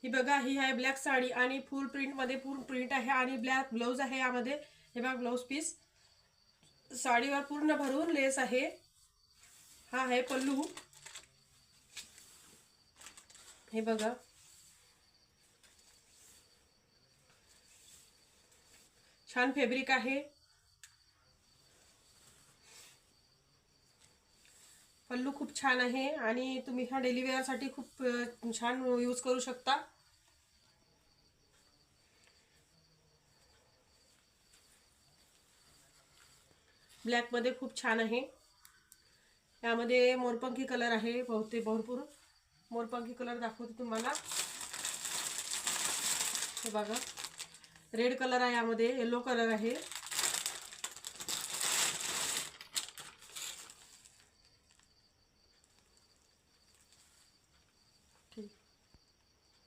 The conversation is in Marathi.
ही बघा, ही आहे ब्लॅक साडी आणि फुल प्रिंटमध्ये फुल प्रिंट आहे आणि ब्लॅक ब्लाऊज आहे यामध्ये. हे बघा ब्लाऊज पीस, साडीवर पूर्ण भरून लेस आहे. हा आहे पल्लू. हे बघा, छान फॅब्रिक आहे. पल्लू खूप छान आहे आणि तुम्ही हा डेली वेअरसाठी खूप छान यूज करू शकता. ब्लॅकमध्ये खूप छान आहे. यामध्ये मोरपंखी कलर आहे. भरपूर मोरपंखी कलर दाखवते तुम्हाला. हे बघा, रेड कलर आहे, यामध्ये येलो कलर आहे.